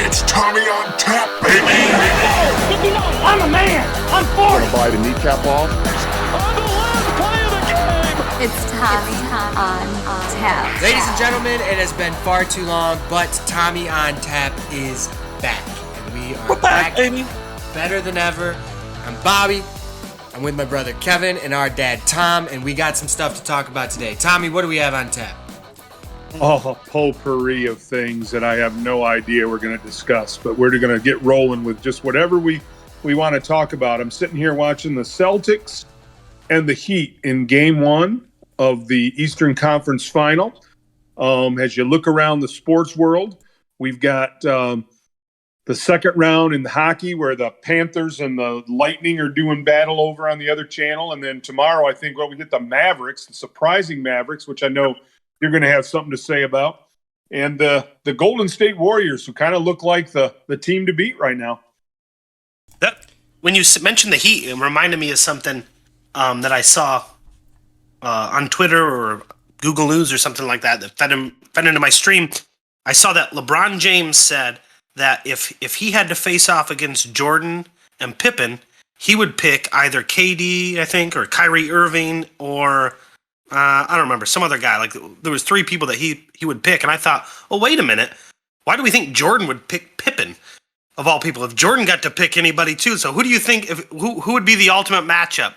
It's Tommy on tap, baby. I'm a man. I'm 40. Gonna bite a kneecap off. On the last play of the game. It's Tommy on tap. Ladies and gentlemen, it has been far too long, but Tommy on tap is back. And we're back, baby. Better than ever. I'm Bobby. I'm with my brother Kevin and our dad Tom, and we got some stuff to talk about today. Tommy, what do we have on tap? Oh, a potpourri of things that I have no idea we're going to discuss, but we're going to get rolling with just whatever we want to talk about. I'm sitting here watching the Celtics and the Heat in Game 1 of the Eastern Conference Final. As you look around the sports world, we've got the second round in hockey where the Panthers and the Lightning are doing battle over on the other channel. And then tomorrow, I think, we get the Mavericks, the surprising Mavericks, which I know you're going to have something to say about. And the Golden State Warriors, who kind of look like the team to beat right now. When you mentioned the Heat, it reminded me of something that I saw on Twitter or Google News or something like that fed into my stream. I saw that LeBron James said that if he had to face off against Jordan and Pippen, he would pick either KD, I think, or Kyrie Irving, or I don't remember, some other guy. Like, there was 3 people that he would pick, and I thought, oh, wait a minute, why do we think Jordan would pick Pippen of all people? If Jordan got to pick anybody too, so who do you think? Who would be the ultimate matchup?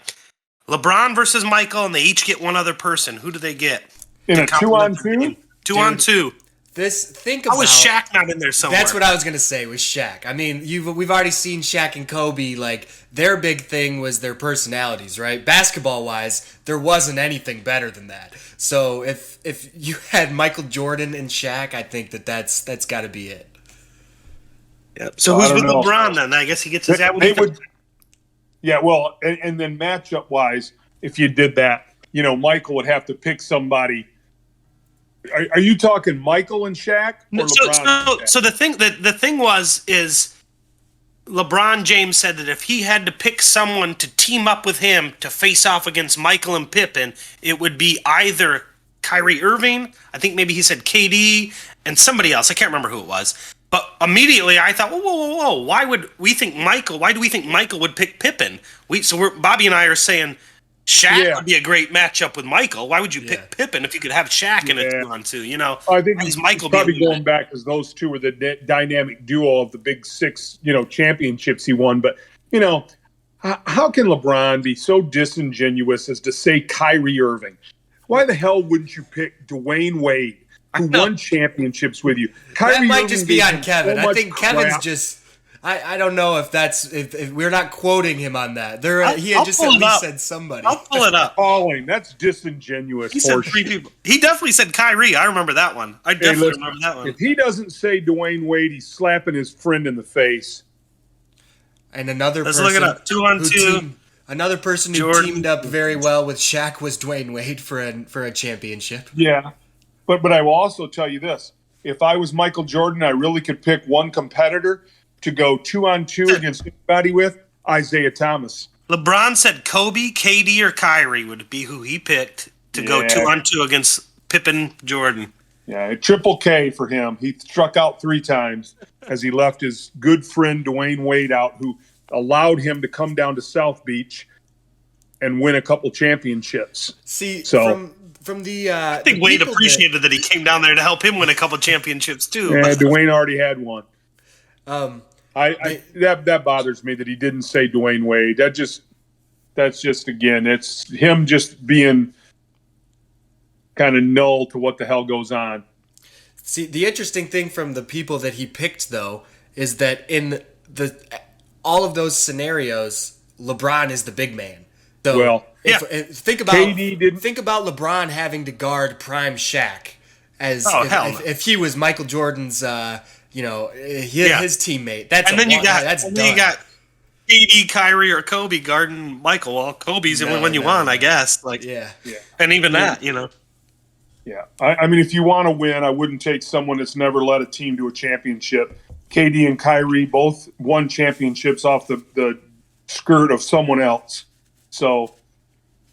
LeBron versus Michael, and they each get one other person. Who do they get? In a 2-on-2? 2-on-2. How was Shaq not in there somewhere? That's what I was going to say with Shaq. I mean, we've already seen Shaq and Kobe, like, their big thing was their personalities, right? Basketball-wise, there wasn't anything better than that. So if you had Michael Jordan and Shaq, I think that's got to be it. Yep. So who's with LeBron then? I guess he gets his Yeah, well, and then matchup-wise, if you did that, Michael would have to pick somebody. Are you talking Michael and Shaq? Or So the thing is LeBron James said that if he had to pick someone to team up with him to face off against Michael and Pippen, it would be either Kyrie Irving, I think maybe he said KD, and somebody else. I can't remember who it was. But immediately I thought, whoa, why do we think Michael would pick Pippen? Bobby and I are saying Shaq would be a great matchup with Michael. Why would you pick Pippen if you could have Shaq in a 2-on-2? I think he's probably going back because those two were the dynamic duo of the Big Six, championships he won. But, how can LeBron be so disingenuous as to say Kyrie Irving? Why the hell wouldn't you pick Dwayne Wade, who won championships with you? Kyrie that might Irving just be on Kevin. So I think Kevin's just. I don't know if we're not quoting him on that. He had just at least said somebody. I'll pull it up. That's disingenuous. He said 3 people. He definitely said Kyrie. I remember that one. I definitely remember that one. If he doesn't say Dwayne Wade, he's slapping his friend in the face. And another Let's person. look it up. 2-on-2. Another person who teamed up very well with Shaq was Dwayne Wade for a championship. Yeah, but I will also tell you this: if I was Michael Jordan, I really could pick one competitor to go 2-on-2 against anybody with. Isaiah Thomas. LeBron said Kobe, KD, or Kyrie would be who he picked to go 2-on-2 against Pippen, Jordan. Yeah, triple K for him. He struck out 3 times as he left his good friend Dwayne Wade out, who allowed him to come down to South Beach and win a couple championships. See, so from the I think Wade appreciated that he came down there to help him win a couple championships too. Yeah, Dwayne already had one. That bothers me that he didn't say Dwayne Wade. That's just again, it's him just being kind of null to what the hell goes on. See, the interesting thing from the people that he picked though is that in all of those scenarios, LeBron is the big man. So think about LeBron having to guard prime Shaq if he was Michael Jordan's his teammate. Then you got KD, Kyrie, or Kobe guarding Michael. Well, Kobe's the only one you want, I guess. And even that, Yeah, I mean, if you want to win, I wouldn't take someone that's never led a team to a championship. KD and Kyrie both won championships off the skirt of someone else. So,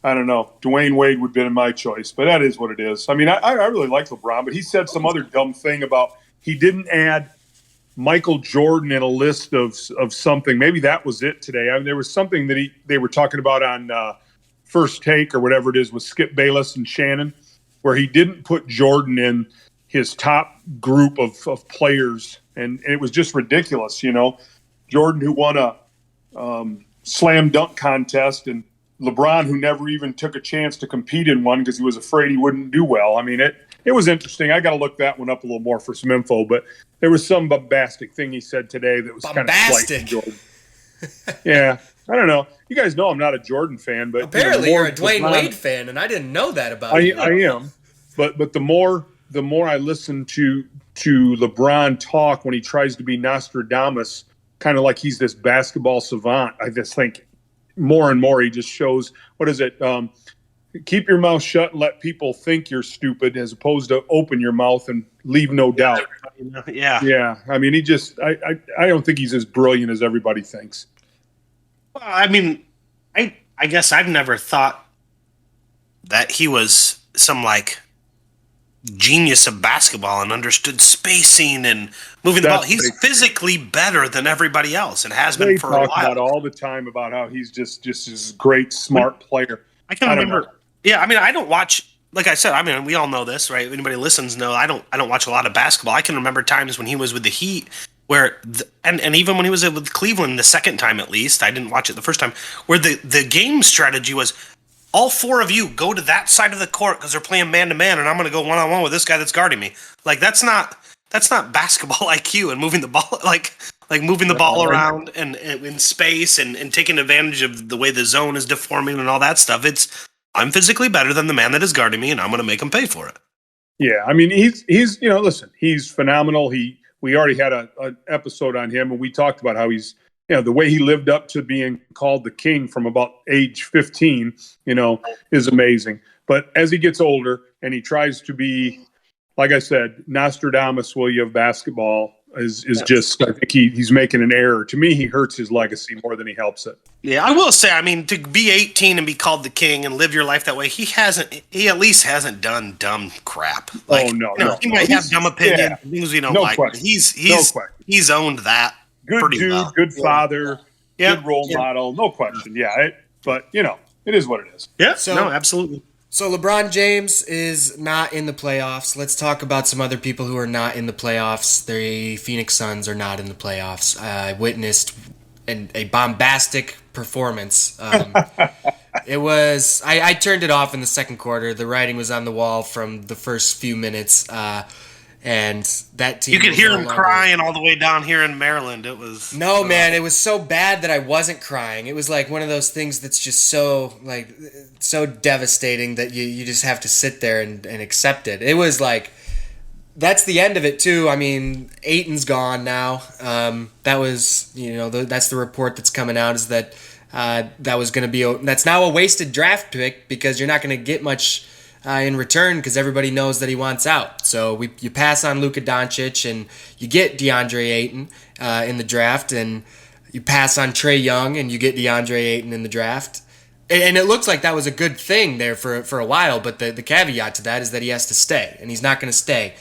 I don't know. Dwayne Wade would have been my choice, but that is what it is. I mean, I really like LeBron, but he said some other dumb thing about he didn't add Michael Jordan in a list of something. Maybe that was it today. I mean, there was something that they were talking about on First Take or whatever it is with Skip Bayless and Shannon, where he didn't put Jordan in his top group of players, and it was just ridiculous. Jordan, who won a slam dunk contest, and LeBron, who never even took a chance to compete in one because he was afraid he wouldn't do well. I mean, it was interesting. I got to look that one up a little more for some info, but there was some bombastic thing he said today that was kind of slight to Jordan. Yeah, I don't know. You guys know I'm not a Jordan fan, but apparently you're a Dwayne Wade fan, and I didn't know that about you. I am, but the more I listen to LeBron talk when he tries to be Nostradamus, kind of like he's this basketball savant, I just think more and more he just shows, what is it? Keep your mouth shut and let people think you're stupid, as opposed to open your mouth and leave no doubt. Yeah. Yeah. I mean, I don't think he's as brilliant as everybody thinks. Well, I mean, I guess I've never thought that he was some genius of basketball and understood spacing and moving the ball. He's physically better than everybody else and has been for a while. They talk about all the time about how he's just this great, smart player. I can remember. Yeah, I mean, I don't watch. Like I said, I mean, we all know this, right? Anybody who listens know I don't watch a lot of basketball. I can remember times when he was with the Heat, where and even when he was with Cleveland the second time at least, I didn't watch it the first time, where the game strategy was, all four of you go to that side of the court because they're playing man to man, and I'm going to go one on one with this guy that's guarding me. Like that's not basketball IQ and moving the ball like moving the ball around and in space and taking advantage of the way the zone is deforming and all that stuff. I'm physically better than the man that is guarding me, and I'm going to make him pay for it. Yeah, I mean he's listen, he's phenomenal. We already had an episode on him, and we talked about how he's the way he lived up to being called the king from about age 15, is amazing. But as he gets older and he tries to be, like I said, Nostradamus of basketball is just, I think he's making an error. To me, he hurts his legacy more than he helps it. Yeah, I will say, I mean, to be 18 and be called the king and live your life that way, he at least hasn't done dumb crap. No. He might have dumb opinions, things we don't like. Question. He's owned that. Good dude, well. good father, good role model, no question. Yeah, but it is what it is. Yeah, no, absolutely. So LeBron James is not in the playoffs. Let's talk about some other people who are not in the playoffs. The Phoenix Suns are not in the playoffs. I witnessed a bombastic performance. It was I turned it off in the second quarter. The writing was on the wall from the first few minutes. And that team, you could hear him crying all the way down here in Maryland. It was man, it was so bad that I wasn't crying. It was like one of those things that's just so devastating that you just have to sit there and accept it. It was like, that's the end of it too. I mean, Ayton's gone now. That was that's the report that's coming out, is that that was going to be that's now a wasted draft pick because you're not going to get much in return, because everybody knows that he wants out. So you pass on Luka Doncic and you get DeAndre Ayton in the draft, and you pass on Trae Young and you get DeAndre Ayton in the draft. And it looks like that was a good thing there for a while, but the caveat to that is that he has to stay, and he's not going to stay.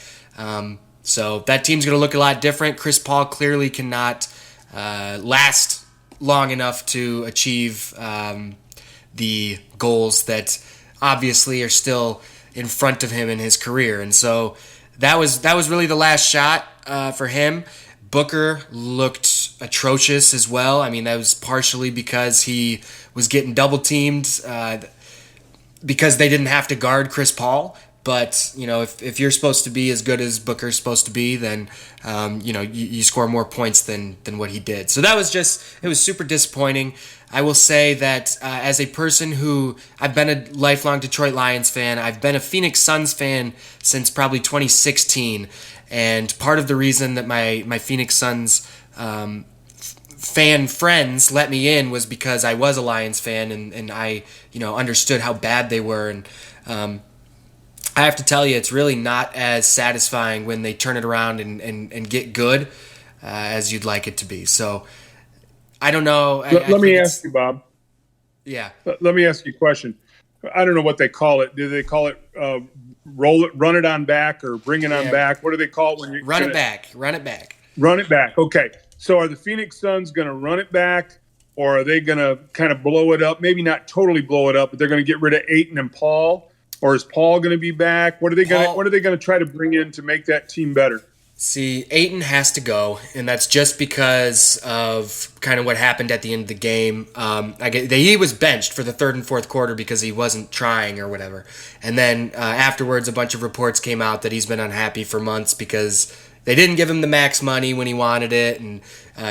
So that team's going to look a lot different. Chris Paul clearly cannot last long enough to achieve the goals that obviously are still in front of him in his career. And so that was really the last shot for him. Booker looked atrocious as well. I mean, that was partially because he was getting double teamed because they didn't have to guard Chris Paul. But, if you're supposed to be as good as Booker's supposed to be, then, you score more points than what he did. So that was it was super disappointing. I will say that as a person who, I've been a lifelong Detroit Lions fan, I've been a Phoenix Suns fan since probably 2016. And part of the reason that my Phoenix Suns fan friends let me in was because I was a Lions fan and I, understood how bad they were. And I have to tell you, it's really not as satisfying when they turn it around and get good as you'd like it to be. So I don't know. Let me ask you, Bob. Yeah. Let me ask you a question. I don't know what they call it. Do they call it run it on back, or bring it on back? What do they call it when you run it back? Run it back. Run it back. Okay. So are the Phoenix Suns going to run it back, or are they going to kind of blow it up? Maybe not totally blow it up, but they're going to get rid of Ayton and Paul, or is Paul going to be back? What are they going to try to bring in to make that team better? See, Ayton has to go, and that's just because of kind of what happened at the end of the game. He was benched for the third and fourth quarter because he wasn't trying or whatever. And then afterwards, a bunch of reports came out that he's been unhappy for months because they didn't give him the max money when he wanted it, and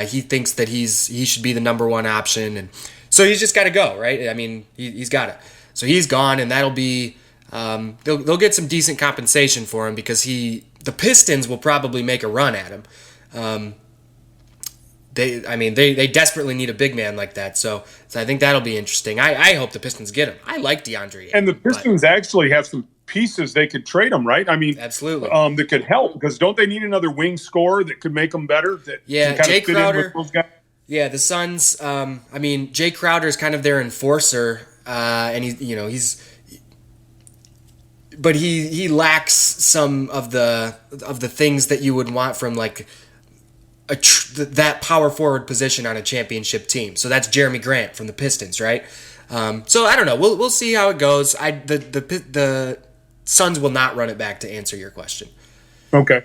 he thinks that he should be the number one option. And so he's just got to go, right? I mean, he's got to. So he's gone, and that'll be they'll get some decent compensation for him because the Pistons will probably make a run at him. They desperately need a big man like that. So I think that'll be interesting. I hope the Pistons get him. I like DeAndre. And the Pistons actually have some pieces they could trade him, right? I mean, absolutely. That could help because don't they need another wing scorer that could make them better? Jay Crowder. Yeah, the Suns. Jay Crowder is kind of their enforcer, and he lacks some of the things that you would want from like that power forward position on a championship team. So that's Jeremy Grant from the Pistons, right? So I don't know. We'll see how it goes. The Suns will not run it back to answer your question. Okay.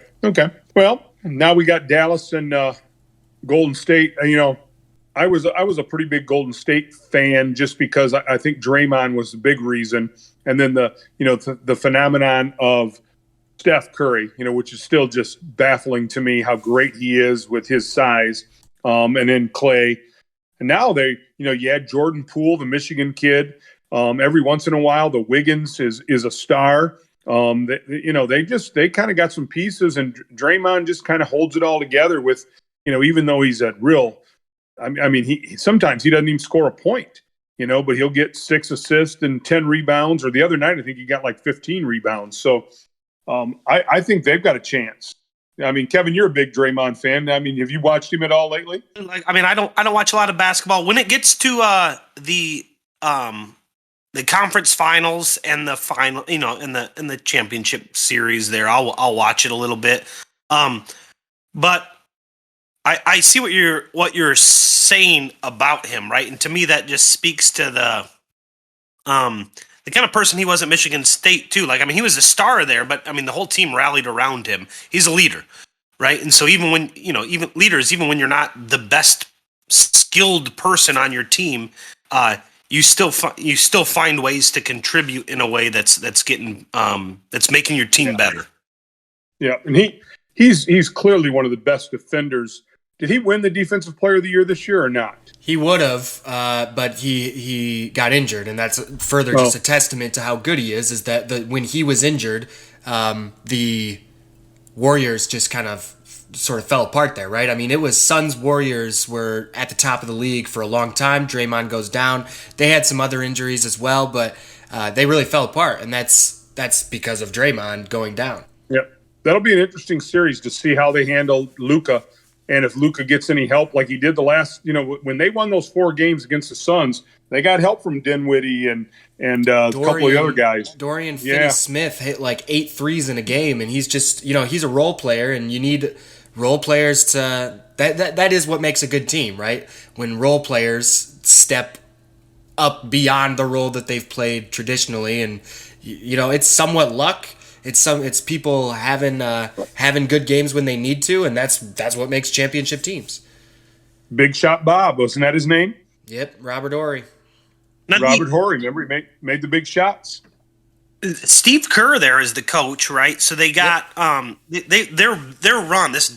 Well, now we got Dallas and Golden State. I was a pretty big Golden State fan just because I think Draymond was the big reason, and then the phenomenon of Steph Curry, which is still just baffling to me how great he is with his size, and then Clay, and now you had Jordan Poole, the Michigan kid. Every once in a while, the Wiggins is a star. They kind of got some pieces, and Draymond just kind of holds it all together with, even though he's at real. He sometimes he doesn't even score a point, but he'll get 6 assists and 10 rebounds. Or the other night, I think he got like 15 rebounds. So I think they've got a chance. Kevin, you're a big Draymond fan. Have you watched him at all lately? I don't watch a lot of basketball. When it gets to the conference finals and the final, in the championship series, there, I'll watch it a little bit. But I see what you're saying about him, right? And to me, that just speaks to the kind of person he was at Michigan State too. He was a star there, but the whole team rallied around him. He's a leader, right? And so even when when you're not the best skilled person on your team, you still find ways to contribute in a way that's making your team better. Yeah, and he's clearly one of the best defenders. Did he win the Defensive Player of the Year this year or not? He would have, but he got injured, and that's further just a testament to how good he is. Is that when he was injured, the Warriors just kind of sort of fell apart there, right? It was Suns Warriors were at the top of the league for a long time. Draymond goes down. They had some other injuries as well, but they really fell apart, and that's because of Draymond going down. Yep, that'll be an interesting series to see how they handle Luka. And if Luka gets any help like he did the last, when they won those 4 games against the Suns, they got help from Dinwiddie and a couple of other guys. Dorian Finney-Smith hit like 8 threes in a game, and he's just, he's a role player, and you need role players to that is what makes a good team, right? When role players step up beyond the role that they've played traditionally, and it's somewhat luck. It's people having good games when they need to, and that's what makes championship teams. Big Shot Bob, wasn't that his name? Yep, Robert Horry. Remember he made the big shots. Steve Kerr there is the coach, right? So they got their run, this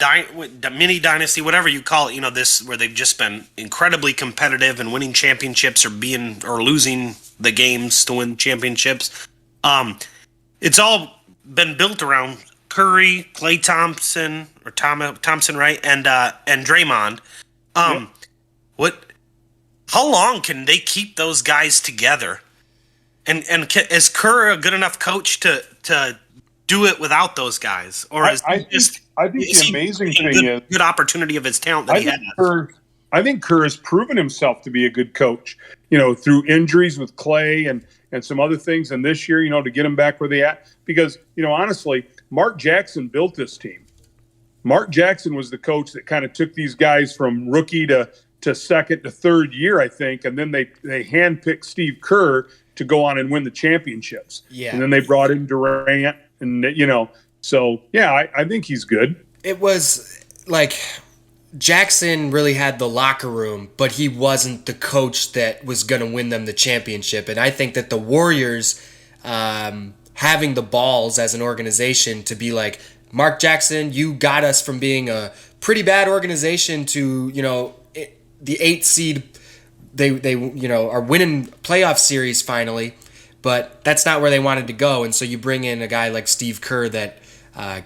mini dynasty, whatever you call it, this where they've just been incredibly competitive and winning championships or losing the games to win championships. It's all been built around Curry, Klay Thompson, or Thompson, right, and Draymond. How long can they keep those guys together? And is Kerr a good enough coach to do it without those guys, or is I think the amazing thing is good opportunity of his talent that he has? I think Kerr has proven himself to be a good coach. Through injuries with Klay and some other things, and this year, to get him back where they at. Because honestly, Mark Jackson built this team. Mark Jackson was the coach that kind of took these guys from rookie to second to third year, I think, and then they handpicked Steve Kerr to go on and win the championships. Yeah. And then they brought in Durant, and so yeah, I think he's good. It was like Jackson really had the locker room, but he wasn't the coach that was going to win them the championship. And I think that the Warriors, having the balls as an organization to be like, Mark Jackson, you got us from being a pretty bad organization to, the 8th seed. They are winning playoff series finally, but that's not where they wanted to go. And so you bring in a guy like Steve Kerr that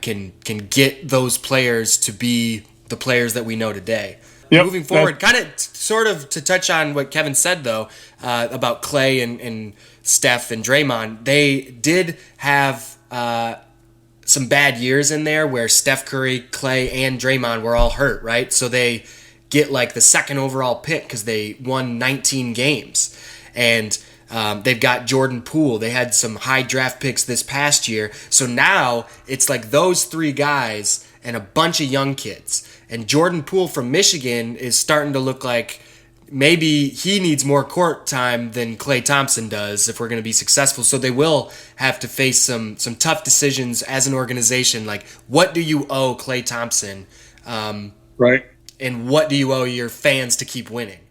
can get those players to be the players that we know today. Yep. Moving forward, kind of sort of to touch on what Kevin said, though, about Clay and Steph and Draymond, they did have some bad years in there where Steph Curry, Clay, and Draymond were all hurt, right? So they get like the second overall pick because they won 19 games. And they've got Jordan Poole. They had some high draft picks this past year. So now it's like those 3 guys and a bunch of young kids. And Jordan Poole from Michigan is starting to look like maybe he needs more court time than Klay Thompson does if we're going to be successful. So they will have to face some tough decisions as an organization. Like, what do you owe Klay Thompson? Right. And what do you owe your fans to keep winning?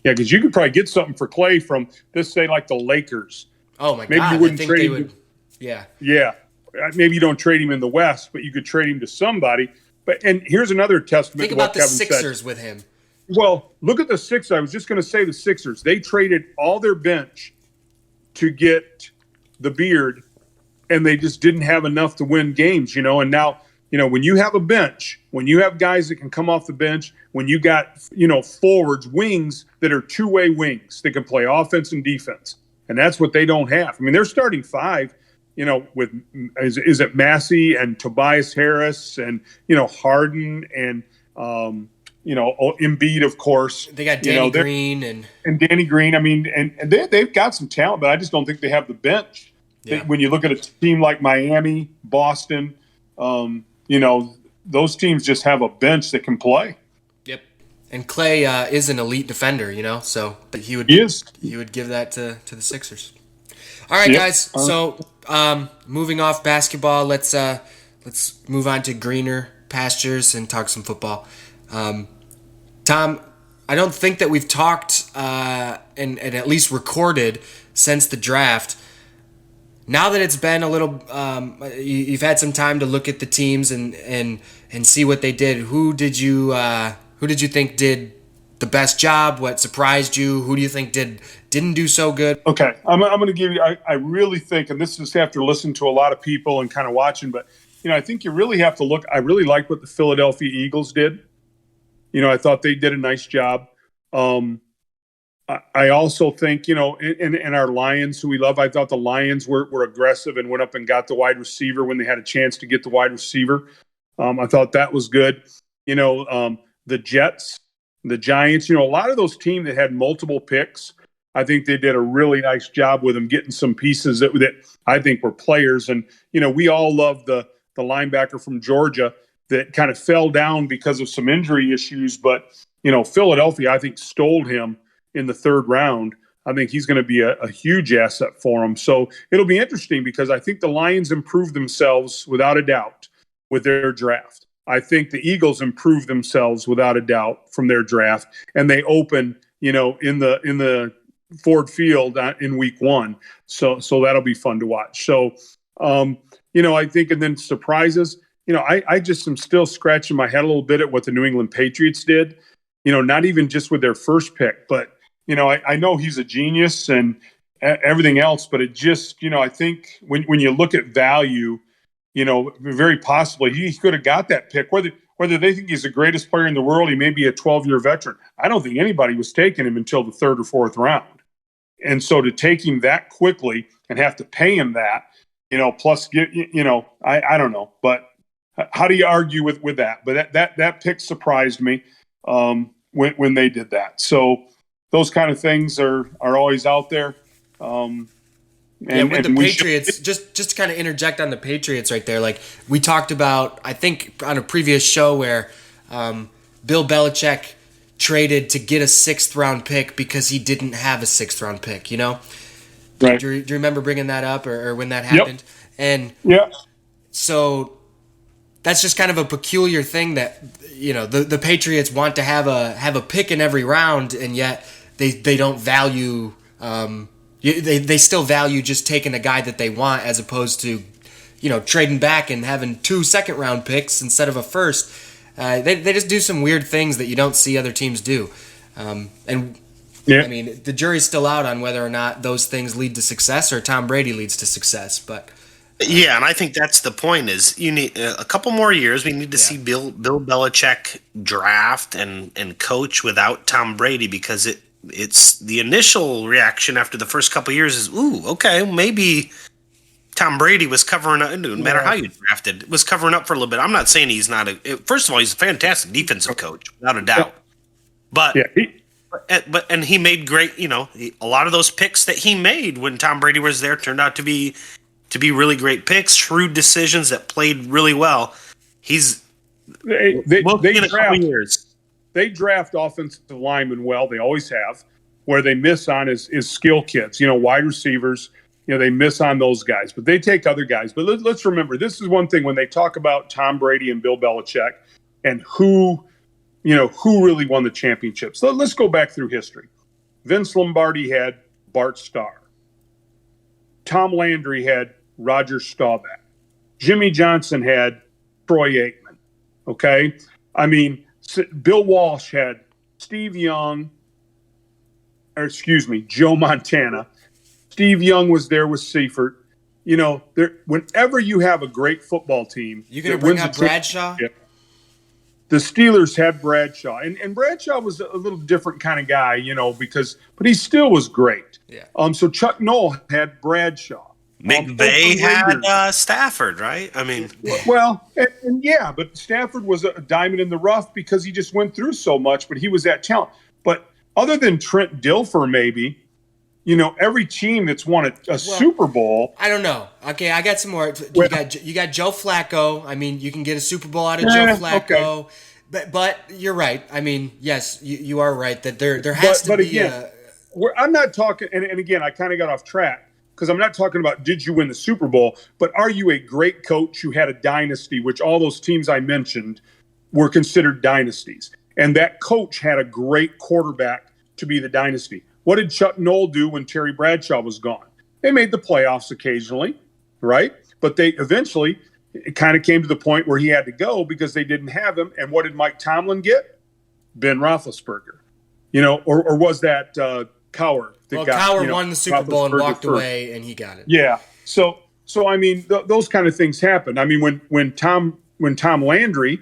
Yeah, because you could probably get something for Klay from this, say, like the Lakers. Oh, my maybe God. You wouldn't I think trade they him. would. Yeah. Yeah. Maybe you don't trade him in the West, but you could trade him to somebody. And here's another testament Think to about what the Kevin Sixers said. with him. Well, look at the Sixers. I was just going to say the Sixers. They traded all their bench to get the Beard, and they just didn't have enough to win games, And now, when you have a bench, when you have guys that can come off the bench, when you got, forwards, wings that are two-way wings that can play offense and defense, and that's what they don't have. I mean, they're starting 5, with is it Massey and Tobias Harris and, Harden and Embiid, of course. They got Danny Green and Danny Green. I mean, and they've got some talent, but I just don't think they have the bench. Yeah. When you look at a team like Miami, Boston, those teams just have a bench that can play. Yep. And Clay is an elite defender, so he would give that to the Sixers. All right, guys. So moving off basketball, let's move on to greener pastures and talk some football. Tom, I don't think that we've talked and at least recorded since the draft. Now that it's been a little, you've had some time to look at the teams and see what they did. Who did you think did the best job? What surprised you? Who do you think didn't do so good? Okay, I'm going to give you. I really think, and this is after listening to a lot of people and kind of watching, but I think you really have to look. I really like what the Philadelphia Eagles did. I thought they did a nice job. I also think, in our Lions, who we love, I thought the Lions were aggressive and went up and got the wide receiver when they had a chance to get the wide receiver. I thought that was good. The Jets, the Giants, a lot of those teams that had multiple picks, I think they did a really nice job with them getting some pieces that I think were players. And, we all love the linebacker from Georgia that kind of fell down because of some injury issues. But, Philadelphia, I think, stole him in the 3rd round. I think he's going to be a huge asset for them. So it'll be interesting because I think the Lions improved themselves without a doubt with their draft. I think the Eagles improved themselves without a doubt from their draft, and they open, in the Ford Field in week 1. So that'll be fun to watch. So, I think, and then surprises, I just am still scratching my head a little bit at what the New England Patriots did, not even just with their first pick, but, I know he's a genius and everything else, but it just, I think when you look at value, very possibly he could have got that pick. Whether they think he's the greatest player in the world, he may be a 12-year veteran. I don't think anybody was taking him until the 3rd or 4th round. And so to take him that quickly and have to pay him that, plus, I don't know. But how do you argue with that? But that pick surprised me when they did that. So those kind of things are always out there. And, with the and we Patriots, just to kind of interject on the Patriots right there, like we talked about, I think on a previous show where Bill Belichick traded to get a 6th round pick because he didn't have a 6th round pick, you know? Right. Do you remember bringing that up or when that happened? Yep. And yeah, so that's just kind of a peculiar thing that, you know, the Patriots want to have a pick in every round, and yet they don't value they still value just taking a guy that they want as opposed to, you know, trading back and having 2 second round picks instead of a first. They just do some weird things that you don't see other teams do. And yeah. I mean, the jury's still out on whether or not those things lead to success or Tom Brady leads to success. But yeah, and I think that's the point. Is you need a couple more years. We need to see Bill Belichick draft and coach without Tom Brady, because it's the initial reaction after the first couple of years is, ooh, okay, maybe Tom Brady was covering up. No matter how you drafted, was covering up for a little bit. I'm not saying he's not first of all, he's a fantastic defensive coach, without a doubt. But and he made great. You know, a lot of those picks that he made when Tom Brady was there turned out to be really great picks, shrewd decisions that played really well. They draft offensive linemen well. They always have. Where they miss on is skill kids. You know, wide receivers. You know, they miss on those guys, but they take other guys. But let's remember, this is one thing when they talk about Tom Brady and Bill Belichick and who really won the championships. Let's go back through history. Vince Lombardi had Bart Starr. Tom Landry had Roger Staubach. Jimmy Johnson had Troy Aikman. Okay? I mean, Bill Walsh had Joe Montana. Steve Young was there with Seifert. You know, whenever you have a great football team, you going to bring up Bradshaw? The Steelers had Bradshaw, and Bradshaw was a little different kind of guy, you know, but he still was great. Yeah. So Chuck Noll had Bradshaw. McVay had Stafford, right? I mean, well, and but Stafford was a diamond in the rough because he just went through so much, but he was that talent. But other than Trent Dilfer, maybe. You know, every team that's won a Super Bowl. I don't know. Okay, I got some more. You got Joe Flacco. I mean, you can get a Super Bowl out of Joe Flacco. Okay. But you're right. I mean, yes, you are right that there has to be again, I'm not talking, and again, I kind of got off track because I'm not talking about did you win the Super Bowl, but are you a great coach who had a dynasty, which all those teams I mentioned were considered dynasties. And that coach had a great quarterback to be the dynasty. What did Chuck Noll do when Terry Bradshaw was gone? They made the playoffs occasionally, right? But they eventually, it kind of came to the point where he had to go because they didn't have him. And what did Mike Tomlin get? Ben Roethlisberger. You know, or was that Cowher? Cowher won the Super Bowl and walked away, and he got it. Yeah. So I mean, those kind of things happened. I mean, when Tom Landry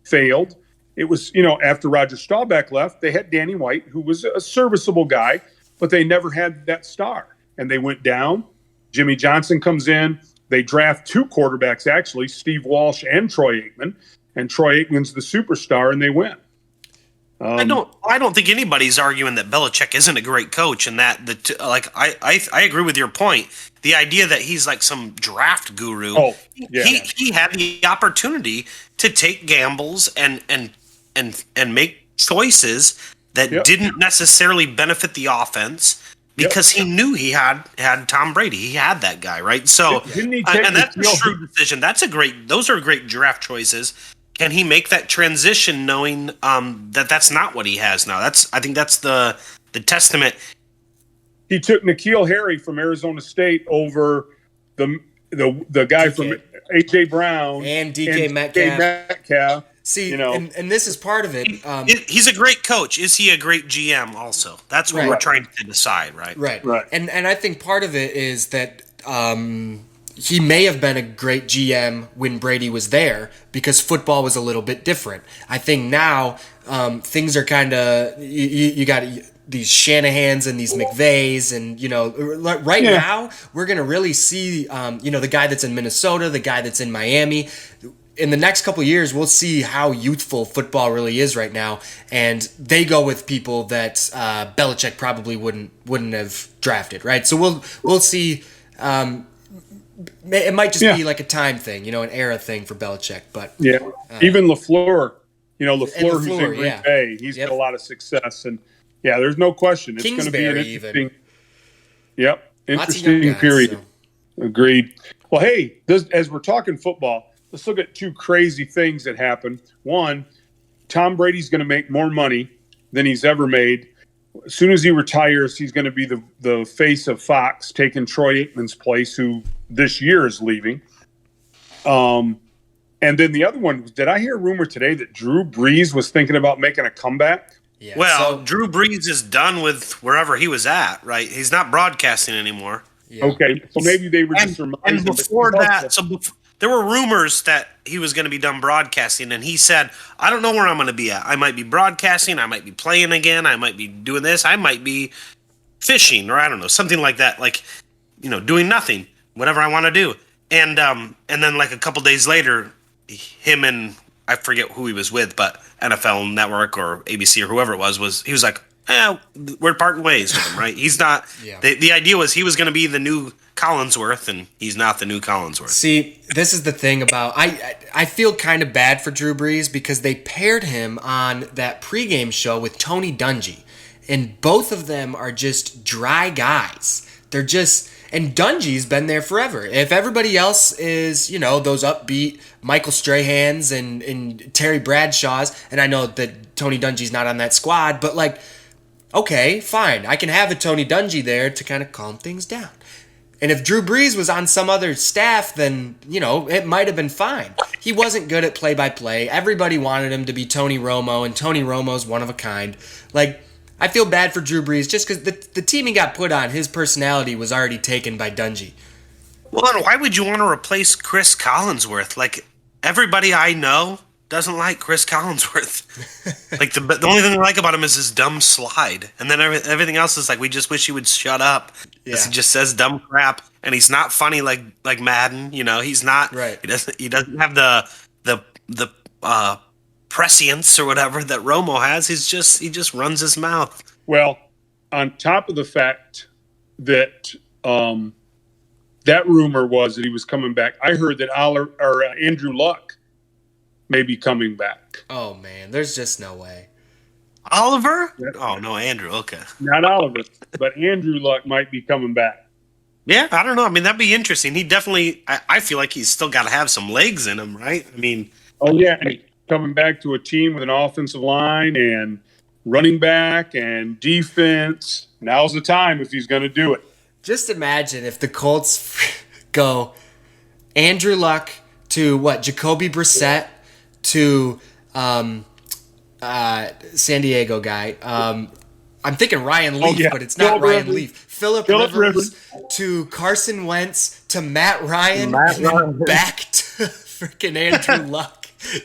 failed, it was, you know, after Roger Staubach left, they had Danny White, who was a serviceable guy, but they never had that star. And they went down. Jimmy Johnson comes in. They draft 2 quarterbacks, actually, Steve Walsh and Troy Aikman. And Troy Aikman's the superstar, and they win. I don't think anybody's arguing that Belichick isn't a great coach, and that I agree with your point. The idea that he's like some draft guru. Oh, yeah. He had the opportunity to take gambles and make choices that didn't necessarily benefit the offense because he knew he had Tom Brady. He had that guy, right? So and that's a shrewd decision. Those are great draft choices. Can he make that transition knowing that that's not what he has now? I think that's the testament. He took N'Keal Harry from Arizona State over the guy DK. from A.J. Brown and DK Metcalf. See, you know, and this is part of it. He's a great coach. Is he a great GM also? That's what we're trying to decide, right? Right. And I think part of it is that he may have been a great GM when Brady was there because football was a little bit different. I think now things are kind of you got these Shanahans and these McVays, and you know, now we're gonna really see the guy that's in Minnesota, the guy that's in Miami. In the next couple of years, we'll see how youthful football really is right now, and they go with people that Belichick probably wouldn't have drafted, right? So we'll see It might just be like a time thing, an era thing for Belichick. But even LaFleur, LaFleur who's in LaFleur, Green Bay, he's got a lot of success, and there's no question it's going to be an interesting. Interesting guys, period. So. Agreed. Well, hey, as we're talking football, let's look at two crazy things that happened. One, Tom Brady's going to make more money than he's ever made. As soon as he retires, he's going to be the face of Fox, taking Troy Aikman's place, who this year is leaving. And then the other one, did I hear a rumor today that Drew Brees was thinking about making a comeback? Yeah, well, Drew Brees is done with wherever he was at, right? He's not broadcasting anymore. Yeah. Okay, so maybe they were just surmising. And before that, there were rumors that he was going to be done broadcasting, and he said, I don't know where I'm going to be at. I might be broadcasting, I might be playing again, I might be doing this, I might be fishing, or I don't know, something like that, like, doing nothing, whatever I want to do. And then like a couple days later, him and I forget who he was with, but NFL Network or ABC or whoever it was he was like, we're parting ways with him, right? He's not. The idea was he was going to be the new Collinsworth, and he's not the new Collinsworth. See, this is the thing about I feel kind of bad for Drew Brees because they paired him on that pregame show with Tony Dungy, and both of them are just dry guys. They're just. And Dungy's been there forever. If everybody else is, those upbeat Michael Strahans and Terry Bradshaws, and I know that Tony Dungy's not on that squad, but okay, fine. I can have a Tony Dungy there to kind of calm things down. And if Drew Brees was on some other staff, then, it might have been fine. He wasn't good at play-by-play. Everybody wanted him to be Tony Romo, and Tony Romo's one of a kind. I feel bad for Drew Brees just because the team he got put on, his personality was already taken by Dungy. Well, and why would you want to replace Chris Collinsworth? Everybody I know doesn't like Chris Collinsworth. The only thing I like about him is his dumb slide. And then everything else is we just wish he would shut up. Yeah. He just says dumb crap. And he's not funny like Madden. He's not. Right. He doesn't have the prescience or whatever that Romo has. He just runs his mouth. Well, on top of the fact that that rumor was that he was coming back, I heard that Andrew Luck may be coming back. Oh man, there's just no way. Oliver? Oh no, Andrew. Okay, not Oliver, but Andrew Luck might be coming back. Yeah, I don't know. I mean, that'd be interesting. He definitely. I feel like he's still got to have some legs in him, right? I mean. Oh yeah. Coming back to a team with an offensive line and running back and defense. Now's the time if he's going to do it. Just imagine if the Colts go Andrew Luck to Jacoby Brissett to San Diego guy. I'm thinking Ryan Leaf, but it's not Ryan Leaf. Phillip Rivers to Carson Wentz to Matt Ryan and then back to freaking Andrew Luck.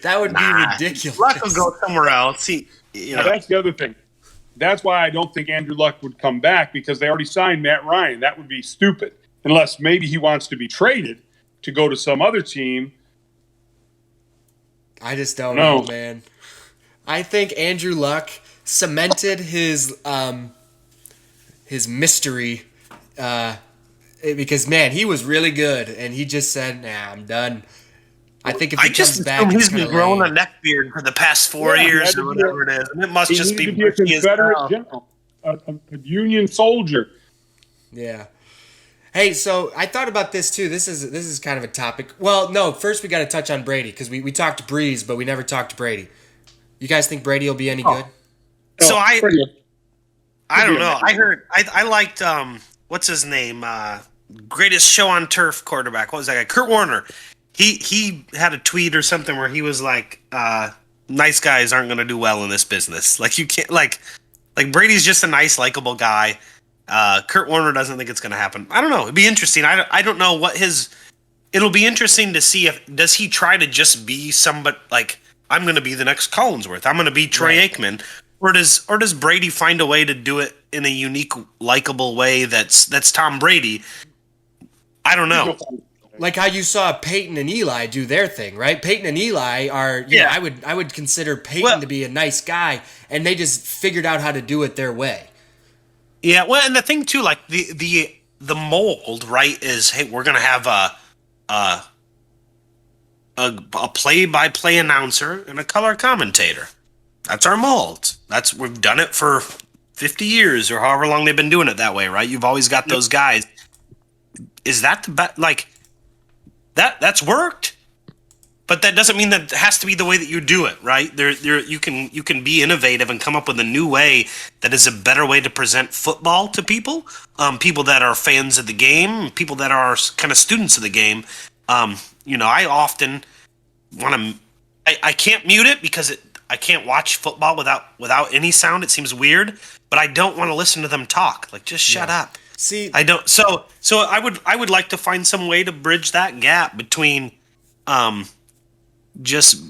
That would be ridiculous. Luck will go somewhere else. That's the other thing. That's why I don't think Andrew Luck would come back, because they already signed Matt Ryan. That would be stupid. Unless maybe he wants to be traded to go to some other team. I just don't know, man. I think Andrew Luck cemented his mystery because, man, he was really good. And he just said, nah, I'm done. I think if he comes back, he's been growing a neck beard for the past 4 years or whatever it is. And it must just be a Confederate general, a Union soldier. Yeah. Hey, so I thought about this too. This is kind of a topic. Well, no, first we got to touch on Brady because we talked Breeze, but we never talked Brady. You guys think Brady will be any good? So I don't know. I liked what's his name? Greatest show on turf quarterback. What was that guy? Kurt Warner. He had a tweet or something where he was like, nice guys aren't going to do well in this business. You can't, like Brady's just a nice, likable guy. Kurt Warner doesn't think it's going to happen. I don't know. It'd be interesting. I don't know what it'll be interesting to see does he try to just be somebody I'm going to be the next Collinsworth. I'm going to be Troy Aikman. Or does Brady find a way to do it in a unique, likable way that's Tom Brady? I don't know. Like how you saw Peyton and Eli do their thing, right? Peyton and Eli are, you know, I would consider Peyton to be a nice guy, and they just figured out how to do it their way. Yeah, well, and the thing too, the the mold, right, is, hey, we're going to have a play-by-play announcer and a color commentator. That's our mold. We've done it for 50 years or however long they've been doing it that way, right? You've always got those guys. Is that the best? Like, that's worked, but that doesn't mean that it has to be the way that you do it, right? You can be innovative and come up with a new way that is a better way to present football to people, people that are fans of the game, people that are kind of students of the game. I often want to. I can't mute it because I can't watch football without any sound. It seems weird, but I don't want to listen to them talk. Like, just shut up. See, I don't. So I would like to find some way to bridge that gap between, just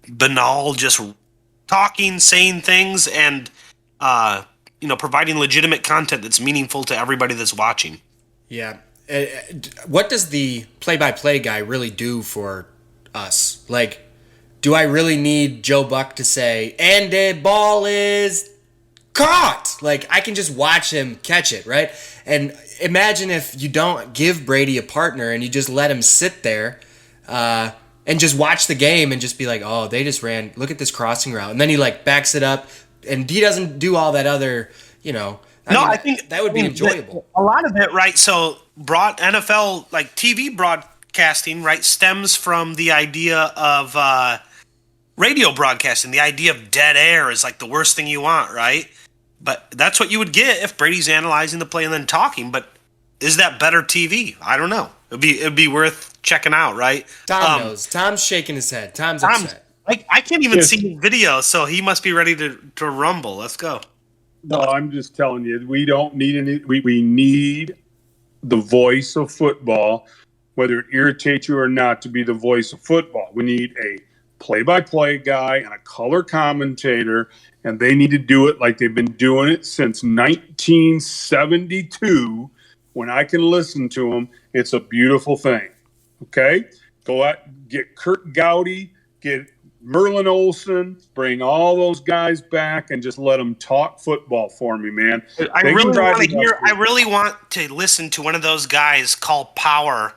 banal, just talking, saying things, and providing legitimate content that's meaningful to everybody that's watching. Yeah. What does the play-by-play guy really do for us? Like, do I really need Joe Buck to say, and the ball is caught? Like, I can just watch him catch it, right? And imagine if you don't give Brady a partner and you just let him sit there and just watch the game and just be like, oh, they just ran, look at this crossing route. And then he, like, backs it up, and he doesn't do all that other, I think that would be enjoyable. A lot of it, right? So NFL, like TV broadcasting, right, stems from the idea of radio broadcasting. The idea of dead air is like the worst thing you want, right? But that's what you would get if Brady's analyzing the play and then talking. But is that better TV? I don't know. It'd be worth checking out, right? Tom knows. Tom's shaking his head. Tom's upset. I can't even see video, so he must be ready to rumble. Let's go. No, I'm just telling you, we don't need any. We need the voice of football, whether it irritates you or not, to be the voice of football. We need a play-by-play guy and a color commentator, and they need to do it like they've been doing it since 1972. When I can listen to them, it's a beautiful thing. Okay? Go out, get Kurt Gowdy, get Merlin Olsen, bring all those guys back and just let them talk football for me, man. I really want to listen to one of those guys call Power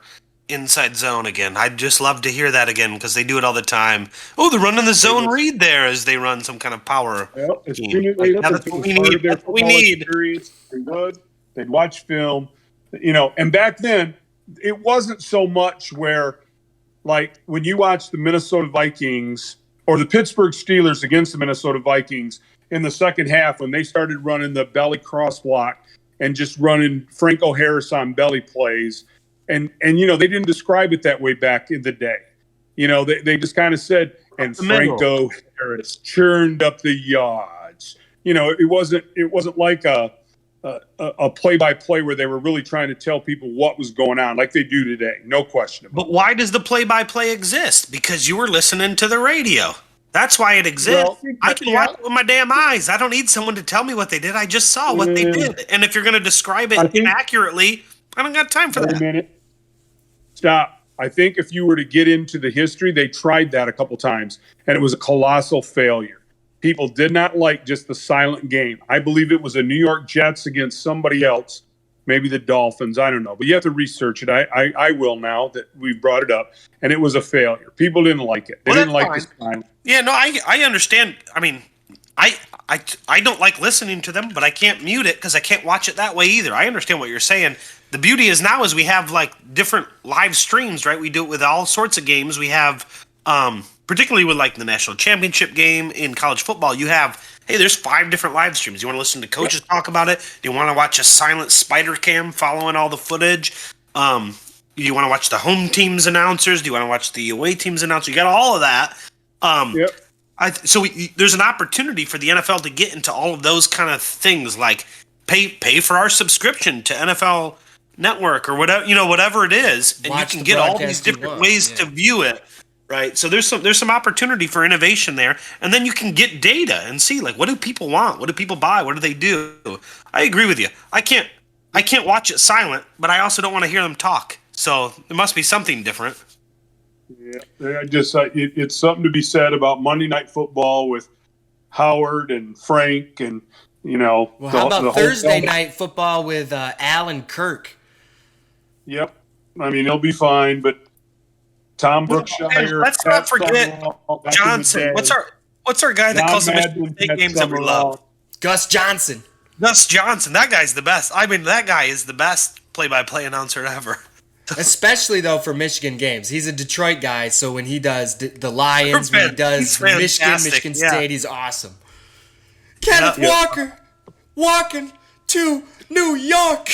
Inside Zone again. I'd just love to hear that again because they do it all the time. Oh, they're running the zone read there as they run some kind of power. Well, as soon as that's what we need. That's what we need. They'd watch film, and back then it wasn't so much where, like, when you watch the Minnesota Vikings or the Pittsburgh Steelers against the Minnesota Vikings in the second half, when they started running the belly cross block and just running Franco Harris on belly plays, and they didn't describe it that way back in the day. They just kind of said, and Franco Harris churned up the yards. It wasn't like a play-by-play where they were really trying to tell people what was going on, like they do today. No question about it. But why does the play-by-play exist? Because you were listening to the radio. That's why it exists. Well, I can watch it with my damn eyes. I don't need someone to tell me what they did. I just saw what they did. And if you're going to describe it inaccurately, I don't got time for that. Wait a minute. Stop. I think if you were to get into the history, they tried that a couple times, and it was a colossal failure. People did not like just the silent game. I believe it was the New York Jets against somebody else, maybe the Dolphins. I don't know. But you have to research it. I will now that we've brought it up. And it was a failure. People didn't like it. They didn't like the silent. Yeah, no, I understand. I mean, I don't like listening to them, but I can't mute it because I can't watch it that way either. I understand what you're saying. The beauty is now is we have like different live streams, right? We do it with all sorts of games. We have particularly with like the national championship game in college football, you have, hey, there's 5 different live streams. You want to listen to coaches talk about it? Do you want to watch a silent spider cam following all the footage? Do you want to watch the home team's announcers? Do you want to watch the away team's announcers? You got all of that. There's an opportunity for the NFL to get into all of those kind of things, like pay for our subscription to NFL Network or whatever it is, and you can get all these different ways to view it. Right, so there's some opportunity for innovation there, and then you can get data and see, like, what do people want, what do people buy, what do they do. I agree with you. I can't watch it silent, but I also don't want to hear them talk. So there must be something different. Yeah, it's something to be said about Monday Night Football with Howard and Frank and Well, how about Thursday night football with Alan Kirk? Yep. I mean, he'll be fine, but Tom Brookshire. Let's not forget Johnson. What's our guy that calls the Michigan State games that we love? Gus Johnson. Gus Johnson. That guy's the best. I mean, that guy is the best play-by-play announcer ever. Especially, though, for Michigan games. He's a Detroit guy, so when he does the Lions, when he does Michigan State, he's awesome. Kenneth Walker walking to New York.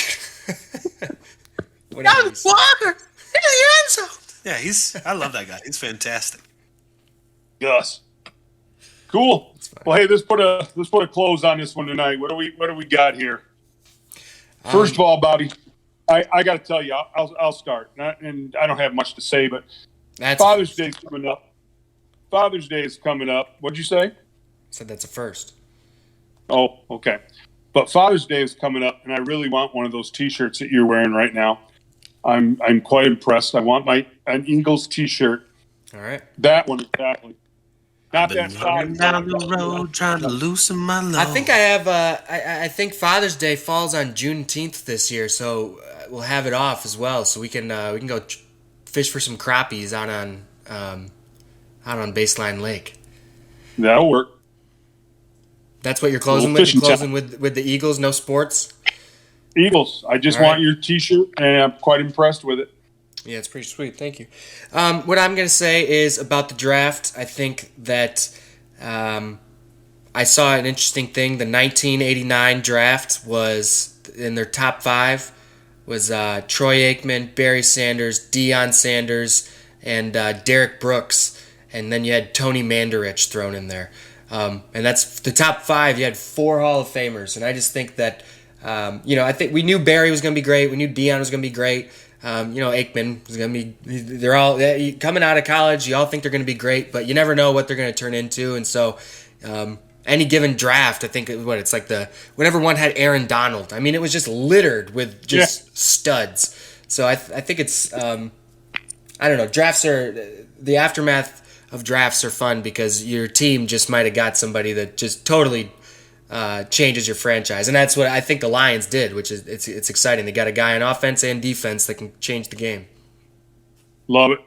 Kenneth Walker in the end zone. Yeah, I love that guy. He's fantastic. Gus. Cool. Well, hey, let's put a close on this one tonight. What do we got here? First of all, Bobby, I got to tell you, I'll start, and I don't have much to say, but Father's Day is coming up. Father's Day is coming up. What'd you say? I said that's a first. Oh, okay. But Father's Day is coming up, and I really want one of those T-shirts that you're wearing right now. I'm quite impressed. I want an Eagles T-shirt. All right. That one exactly. Not that down the road trying to loosen my load. I think I have. I think Father's Day falls on Juneteenth this year, so we'll have it off as well, so we can go fish for some crappies out on Baseline Lake. That'll work. That's what you're closing with. You're closing with the Eagles. No sports. Eagles. I just want your T-shirt, and I'm quite impressed with it. Yeah, it's pretty sweet. Thank you. What I'm going to say is about the draft. I think that I saw an interesting thing. The 1989 draft was in their top 5 was Troy Aikman, Barry Sanders, Deion Sanders, and Derek Brooks. And then you had Tony Mandarich thrown in there. And that's the top 5. You had 4 Hall of Famers. And I just think that, I think we knew Barry was going to be great. We knew Deion was going to be great. Aikman is going to be, they're all coming out of college. You all think they're going to be great, but you never know what they're going to turn into. And so, any given draft, I think it's like whenever one had Aaron Donald. I mean, it was just littered with just studs. So I think it's, I don't know, the aftermath of drafts are fun because your team just might have got somebody that just totally changes your franchise, and that's what I think the Lions did, which is it's exciting. They got a guy on offense and defense that can change the game. Love it.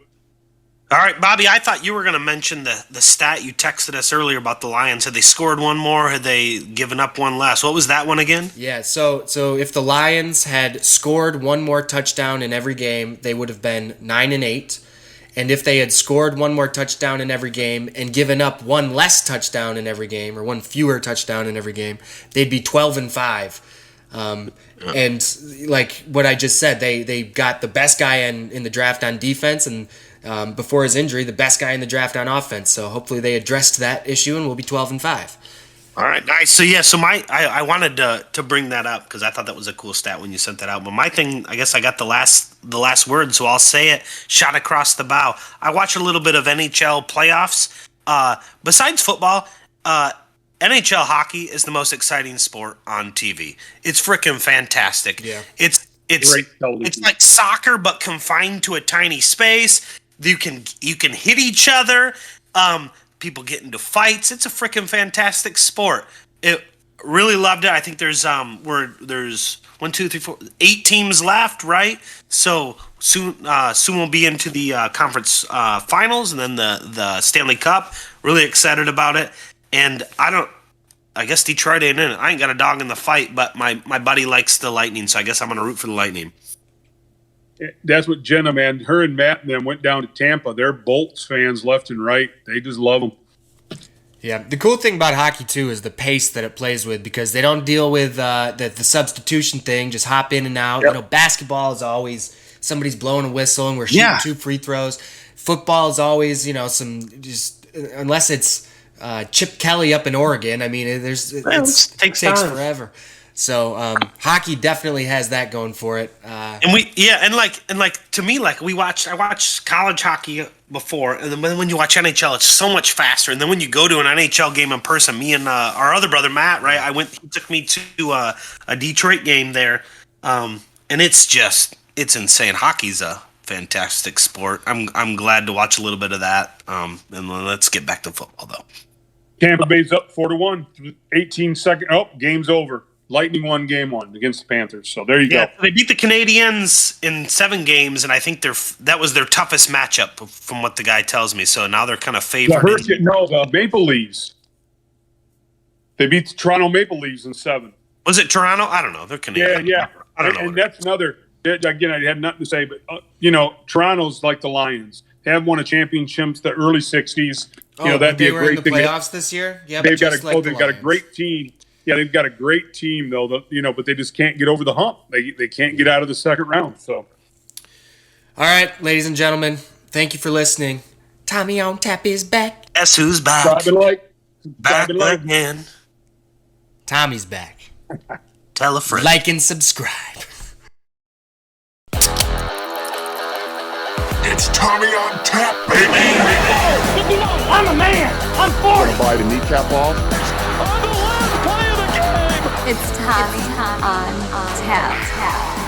All right, Bobby, I thought you were going to mention the stat you texted us earlier about the Lions. Had they scored one more? Had they given up one less? What was that one again? Yeah, so if the Lions had scored one more touchdown in every game, they would have been 9-8. And if they had scored one more touchdown in every game and given up one less touchdown in every game, or one fewer touchdown in every game, they'd be 12-5. And like what I just said, they got the best guy in the draft on defense, and before his injury, the best guy in the draft on offense. So hopefully they addressed that issue, and we'll be 12-5. All right, nice. So I wanted to bring that up because I thought that was a cool stat when you sent that out. But my thing, I guess I got the last word, so I'll say it. Shot across the bow. I watch a little bit of NHL playoffs. Besides football, NHL hockey is the most exciting sport on TV. It's freaking fantastic. Yeah. It's like soccer but confined to a tiny space. You can hit each other. People get into fights. It's a freaking fantastic sport. It really loved it. I think there's 1, 2, 3, 4, 8 teams left, right? So soon we'll be into the conference finals and then the Stanley Cup. Really excited about it. And I guess Detroit ain't in it. I ain't got a dog in the fight, but my buddy likes the Lightning, so I guess I'm gonna root for the Lightning. That's what Jenna, man. Her and Matt and them went down to Tampa. They're Bolts fans left and right. They just love them. Yeah, the cool thing about hockey, too, is the pace that it plays with because they don't deal with the substitution thing, just hop in and out. Yep. Basketball is always somebody's blowing a whistle and we're shooting 2 free throws. Football is always, unless it's Chip Kelly up in Oregon. I mean, it takes forever. So hockey definitely has that going for it. I watched college hockey before, and then when you watch NHL, it's so much faster. And then when you go to an NHL game in person, me and our other brother Matt, right? He took me to a Detroit game there, and it's insane. Hockey's a fantastic sport. I'm glad to watch a little bit of that. And let's get back to football though. Tampa Bay's up 4-1. 18 second. Oh, game's over. Lightning won game 1 against the Panthers. So there you go. They beat the Canadiens in 7 games, and I think that was their toughest matchup, from what the guy tells me. So now they're kind of favored. The Maple Leafs. They beat the Toronto Maple Leafs in 7. Was it Toronto? I don't know. They're Canadian. Yeah. I don't know. And that's another. Again, I had nothing to say, but Toronto's like the Lions. They have won a championship the early '60s. That'd be a great thing. Playoffs this year. Yeah, they've got a great team. Yeah, they've got a great team though. But they just can't get over the hump. They can't get out of the second round. So, all right, ladies and gentlemen, thank you for listening. Tommy on Tap is back. Guess who's back? Back again. Tommy's back. Tell a friend. Like and subscribe. It's Tommy on Tap, baby. E09, I'm a man. I'm 40. Bite a kneecap off. On the last play of the game. It's Tommy on Tap.